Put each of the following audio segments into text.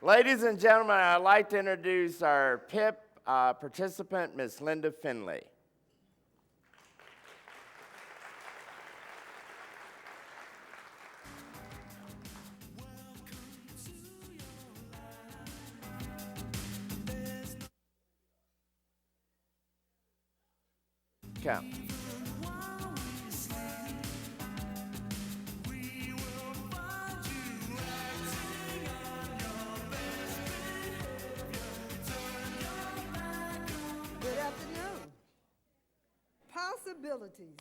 Ladies and gentlemen, I'd like to introduce our PIP participant, Ms. Linda Finley. Count. Good afternoon. Possibilities.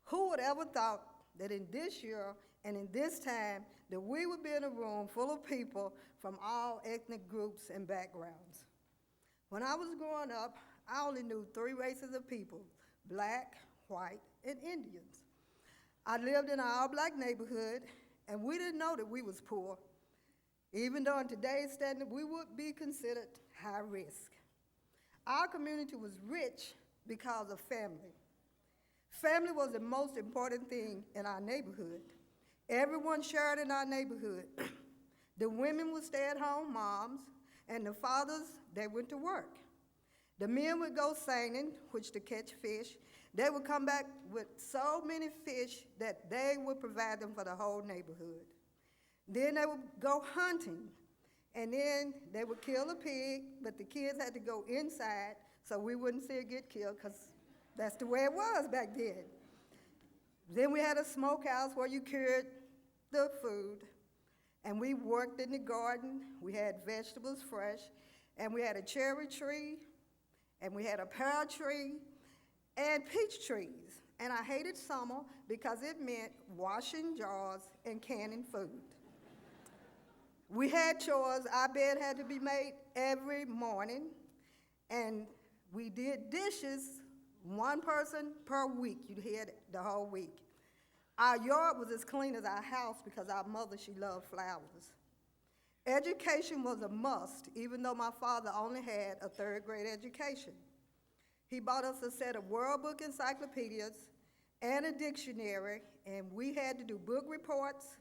Who would ever thought that in this year and in this time that we would be in a room full of people from all ethnic groups and backgrounds? When I was growing up, I only knew three races of people: black, white, and Indians. I lived in an all-black neighborhood, and we didn't know that we was poor, even though in today's standard we would be considered high risk. Our community was rich because of family. Family was the most important thing in our neighborhood. Everyone shared in our neighborhood. The women would stay at home moms, and the fathers, they went to work. The men would go seining, which to catch fish. They would come back with so many fish that they would provide them for the whole neighborhood. Then they would go hunting, and then they would kill a pig, but the kids had to go inside so we wouldn't see it get killed, because that's the way it was back then. Then we had a smokehouse where you cured the food, and we worked in the garden. We had vegetables fresh, and we had a cherry tree, and we had a pear tree, and peach trees. And I hated summer because it meant washing jars and canning food. We had chores. Our bed had to be made every morning, and we did dishes, one person per week. You had the whole week. Our yard was as clean as our house because our mother, she loved flowers. Education was a must, even though my father only had a third-grade education. He bought us a set of World Book encyclopedias and a dictionary, and we had to do book reports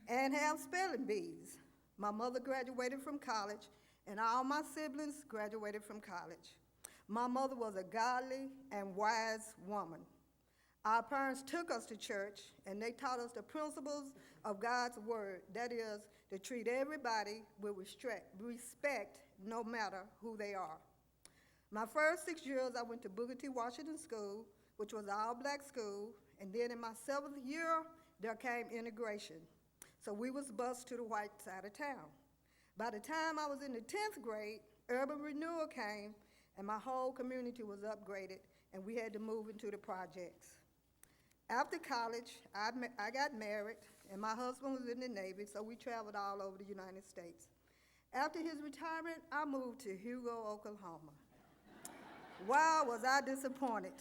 and have spelling bees. My mother graduated from college, and all my siblings graduated from college. My mother was a godly and wise woman. Our parents took us to church, and they taught us the principles of God's word. That is, to treat everybody with respect no matter who they are. My first 6 years, I went to Booker T. Washington School, which was an all-black school, and then in my 7th year, there came integration. So we was bused to the white side of town. By the time I was in the 10th grade, urban renewal came, and my whole community was upgraded, and we had to move into the projects. After college, I got married, and my husband was in the Navy, so we traveled all over the United States. After his retirement, I moved to Hugo, Oklahoma. Wow, was I disappointed.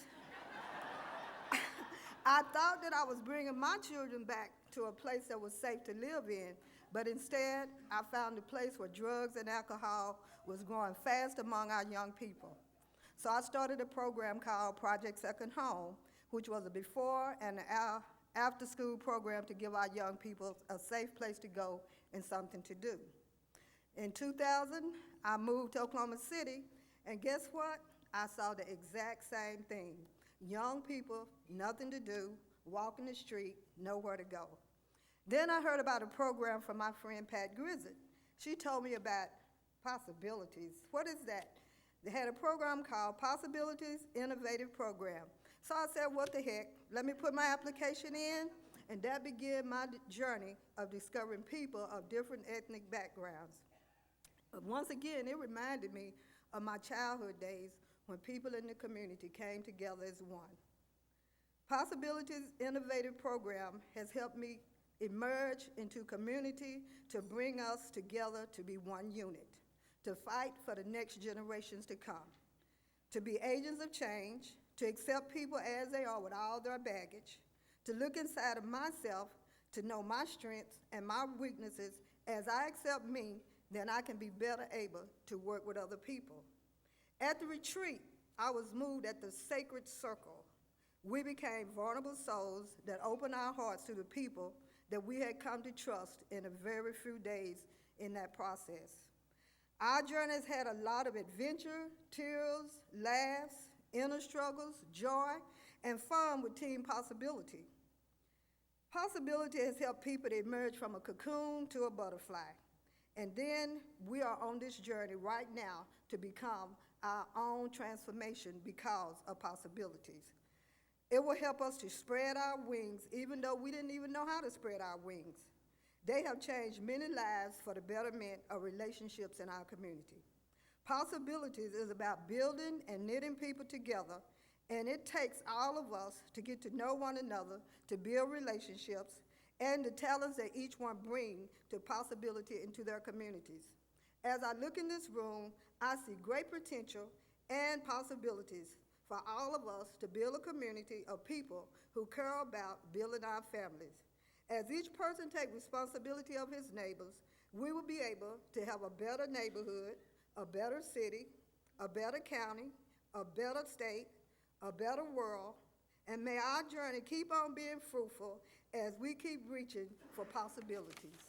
I thought that I was bringing my children back to a place that was safe to live in, but instead, I found a place where drugs and alcohol was growing fast among our young people. So I started a program called Project Second Home, which was a before and after-school program to give our young people a safe place to go and something to do. In 2000, I moved to Oklahoma City, and guess what? I saw the exact same thing. Young people, nothing to do, walking the street, nowhere to go. Then I heard about a program from my friend Pat Grizzard. She told me about possibilities. What is that? They had a program called Possibilities Innovative Program. So I said, what the heck, let me put my application in, and that began my journey of discovering people of different ethnic backgrounds. But once again, it reminded me of my childhood days when people in the community came together as one. Possibilities Innovative Program has helped me emerge into community to bring us together to be one unit, to fight for the next generations to come, to be agents of change, to accept people as they are with all their baggage, to look inside of myself, to know my strengths and my weaknesses. As I accept me, then I can be better able to work with other people. At the retreat, I was moved at the sacred circle. We became vulnerable souls that opened our hearts to the people that we had come to trust in a very few days in that process. Our journey has had a lot of adventure, tears, laughs, inner struggles, joy, and fun with Team Possibility. Possibility has helped people to emerge from a cocoon to a butterfly. And then we are on this journey right now to become our own transformation because of possibilities. It will help us to spread our wings, even though we didn't even know how to spread our wings. They have changed many lives for the betterment of relationships in our community. Possibilities is about building and knitting people together, and it takes all of us to get to know one another, to build relationships, and the talents that each one bring to possibility into their communities. As I look in this room, I see great potential and possibilities for all of us to build a community of people who care about building our families. As each person takes responsibility of his neighbors, we will be able to have a better neighborhood, a better city, a better county, a better state, a better world, and may our journey keep on being fruitful as we keep reaching for possibilities.